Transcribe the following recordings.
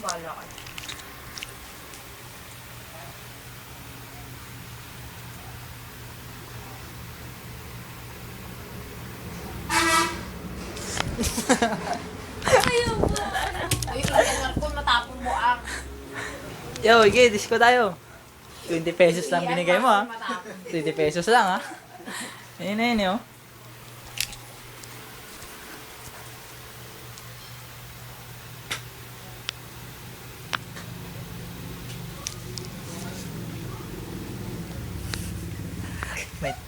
Bala ka. Ayaw mo. Uy, ilan ko matapong mo ang. Yo, okay, disco tayo. 20 pesos lang binigay mo, ha? Matapong. 20 pesos lang, ha? Ayun na yun, oh.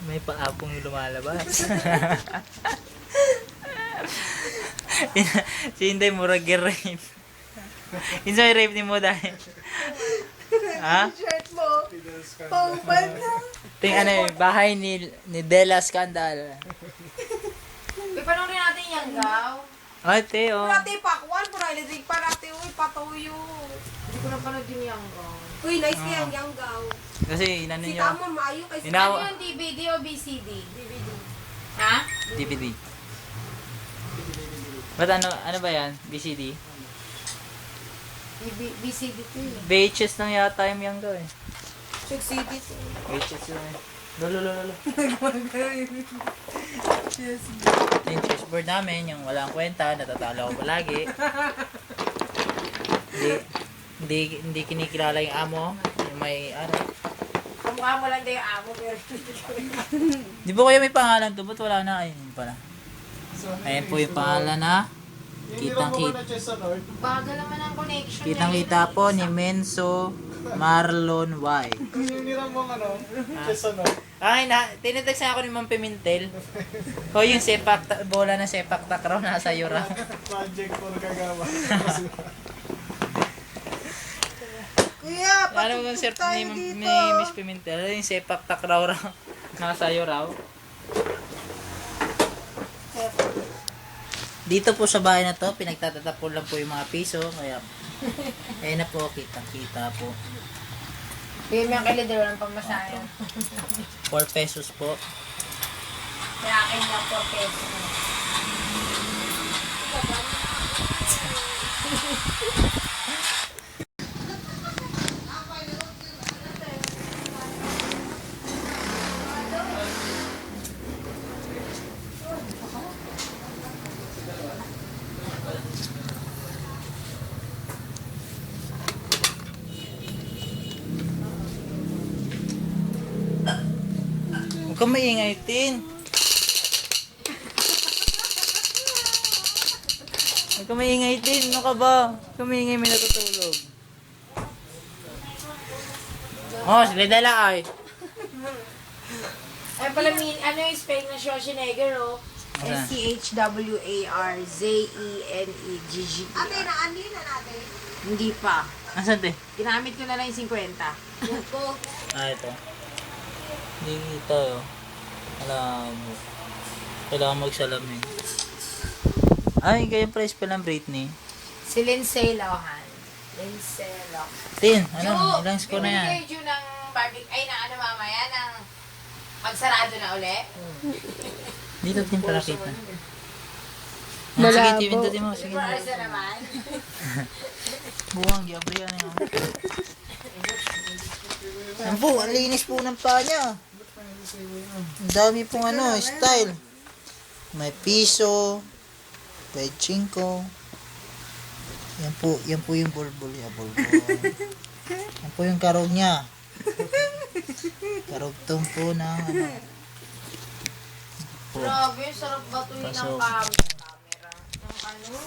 May paapong lumalabas. Si Inday murag rape. Insay rape ni mo dahil. Ha? Shirt mo. Paupal na. Ting ano eh, bahay ni Della Scandal. Ipanoorin natin yung gaw. Ate, oh. Parati pakwan, parati parati uy, patuyo. Hindi ko napanood yung yung gaw. Uy, nice kaya yung gaw. Kasi inano Si nyo. Tamo, maayo kay si Inawa. Ano yung DVD o BCD? DVD. Ha? DVD. Ba't ano ba yan? BCD? BCD to eh. VHS lang yata yung yang eh. Check CD. VHS lang eh. Lolo. Yung chessboard namin, yung walang kwenta, natatalo ako palagi. Hindi kinikilala yung amo. Yung may ano. Kamukha mo lang din yung amo, pero Di ba kayo may pangalan to? Ba't wala na? Ayun pala. Ayan po yung pangalan na kitang-kita. bagal naman ang connection. Kitang-kita po ni Menso Marlon Y. Hinira mo ano? Chess ano? Ay, tinitext na ako ni Ma'am Pimentel. O yung bola na sepak takraw nasa iyo raw. Project for Kagawa. Kuya, Ano kung sir tayo ni dito. Miss Pimentel, yung sepak takraw raw nasa iyo raw. Dito po sa bahay na to, pinagtatatapon lang po yung mga piso, kaya ayun na po, kitang-kita po. Bigyan mo yung kilidero ng pamasahe. 4 pesos po. Kaya akin lang 4 pesos. Huwag kang maingay, Tin. Huwag kang maingay, Tin. Ano ka ba? Huwag kang maingay, may natutulog. Oh, sila dala ay. Ay pala, ano yung spelling ng Schwarzenegger, oh? Wala. SCHWARZENEGG. Ate, naanli na natin. Hindi pa. Asan, te? Ginamit ko na lang yung 50. Yan ko. Ah, ito. Hindi tayo. Alam mo. Kailangan magsalamin. Ay, kaya price pa ng Britney. Si Lindsay Lohan. Lindsay Lohan. Tin, ano? Ilang score na yan? Bibigay Ju ng barbecue, ay na ano mamaya, ng pagsarado na uli. Dito din pala kita. Ah, sige, pindutin mo. Sige. Super na naman. Buwang, giabri yan yun. Ang po, ang linis po ng paa niya. Ang dami pong ano, style. May piso, may chinko. Yan po yung bulbul niya, bulbul. Yan po yung karog niya. Karugtong po ng ano. Po. Grabe, sarap batuhin ng Pasok. camera. Ng ano,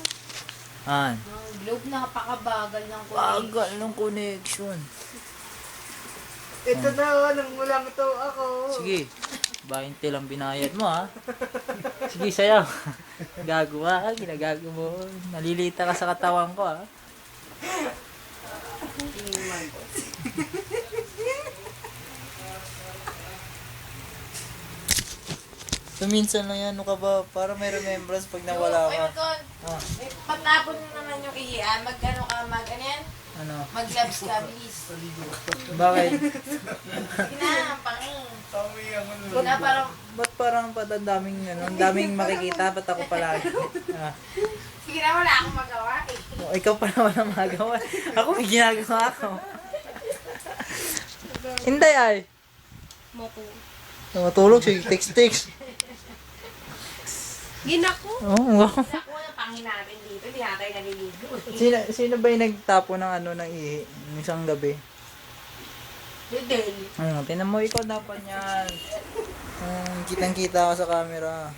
An. ng globe, napakabagal ng Bagal ng connection. Ito na, nang mulang ito ako. Sige. 20 lang binayad mo, ha? Sige, sayaw. Gago, ha? Ginagago mo. Nalilita ka sa katawan ko, ha? So, minsan lang yan, ano ka ba? Para may remembrance pag nawala Ay, ka. Magkon, Ah, patapon mo naman yung ihian, mag-ano ka, ano yan? ano? Mag-labs ka, bilis. Bakit? Sige na, pangin. Tami ako nun. Kung na parang, Ba't parang ang daming, ano, ang daming makikita? Ba't ako palagi? Ah, sige na, wala akong magawa eh. ikaw pa naman ang magawa. Ako may ginagawa ako. Hindi ay. Matulog siya, text. Ginako. Oh, wow. Ako na pangin natin dito. Di ata yung naliligo. Sino ba yung nagtapo ng ng ihi? Ng isang gabi? Lidel. Tinan mo, ikaw dapat yan. Kitang-kita ka sa camera.